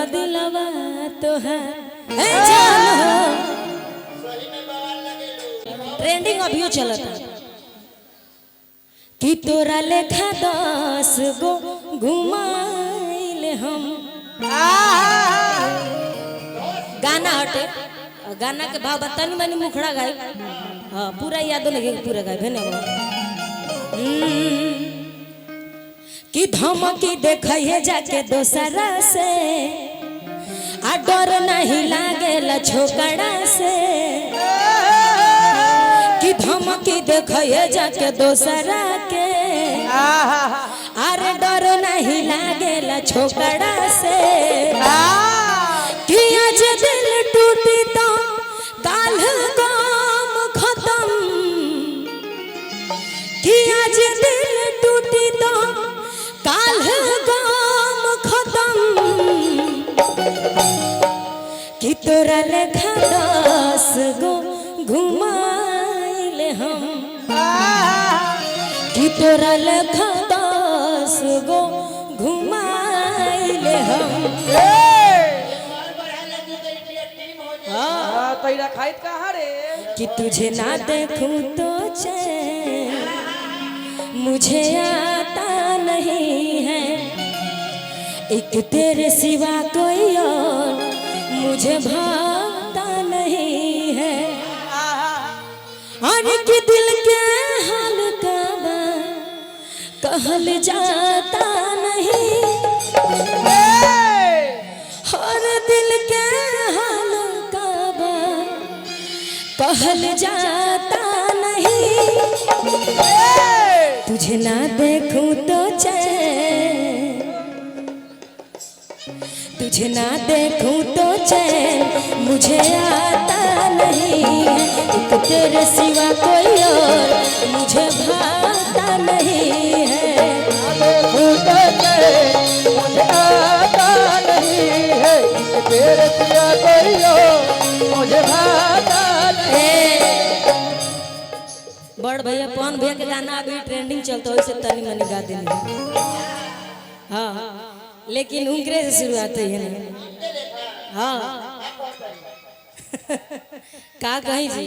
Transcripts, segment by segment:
बदिलवा तो है जान हो। ट्रेंडिंग अभी चलता कि तोरा लेखा 10 गो घुमाइले हम। गाना हटे गाना के भाव बतानी मनी मुखड़ा गाय। हाँ पूरा याद लगे पूरा गाय भेने कि धमकी देखिए जाके दोसरा से आ डर नहीं लागेला छोकरा से कि धमकी देखिए जाके दोसरा के अरे डर नहीं लागेला छोकरा से कि आज दिल टूटी तो काल गम खत्म कि आज दिल टूटी तो काल गम खत्म कि तोरा लेखा 10 गो घुमाइले हम कि तोरा लेखा 10 गो घुमाइले हम। तैरा खाइत कहाँ रे कि तुझे ना देखूं तो चैन मुझे आता नहीं है एक तेरे सिवा कोई और मुझे भाता नहीं है और कि दिल के हाल का कहल जाता नहीं और दिल के हाल का कहल जाता नहीं तुझे ना देखूं तो चैन तुझे ना देखूं तो चैन मुझे आता नहीं है एक तेरे सिवा कोई और मुझे भाता नहीं है मुझे आता नहीं है तेरे सिवा कोई और मुझे भाता बड़ भैया पवन भैया के गाना अभी ट्रेंडिंग चलता है तनी मनी गा देनी। हाँ लेकिन उनके से शुरुआत है ना। हाँ का कहीं जी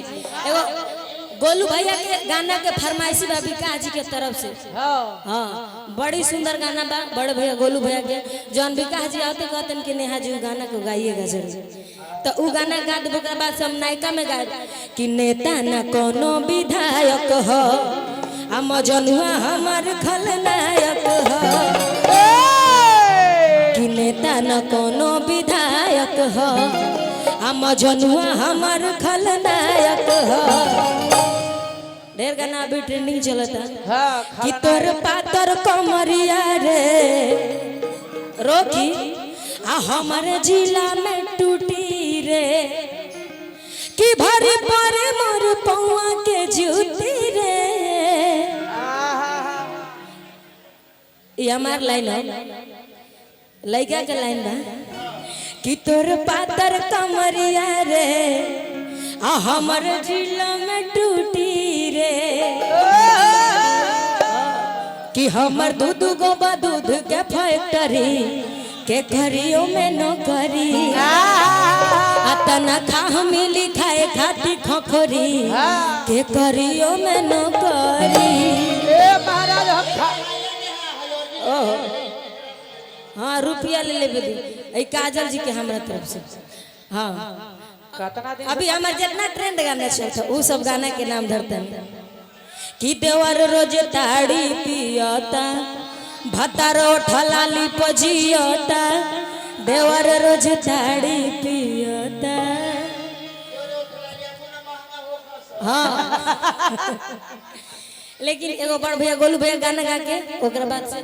एगो गोलू भैया के गाना के फरमाइशी बा विकास जी के तरफ से। हाँ बड़ी सुंदर गाना बा बड़े भैया गोलू भैया के जौन विकास जी आते कहते कि नेहा जी गाना को गाइएगा जरूर तो उ गाना गा देबो के बाद सब नायिका में गाए कि नेता न कोनो विधायक हो हम जनुआ हमार खलनायक हो कि नेता न कोनो विधायक हो हम जनुआ हमार खलनायक हो। ढेर गाना अभी ट्रेंडिंग चलता कि तोर पातर कमरिया रे रोकी आ हमारे जिला में टूटी रे कि भरे परे मोर पौआ के जूती रे। ये हमार लाइन है लड़का के लाइन बा कि तोर पातर कमरिया रे आ हमारे जिला में टूटी रे कि हमर दूध गोबा दूध के फैक्ट्री के घरियों में नौकरी अतना खा मिली खाए खाती खोखरी के घरियों में नौकरी। हाँ रुपया ले ले काजल जी के हमारा तरफ से। हाँ अभी हमारे जितना ट्रेंड गाना चलता वो सब गाना के नाम धरते हैं कि देवर रोज ताड़ी पियता भतारो ठलाली पजियता देवर रोज ताड़ी पियता। हाँ लेकिन एगो बड़ भैया गोलू भैया गाना गा के ओकरा बाद से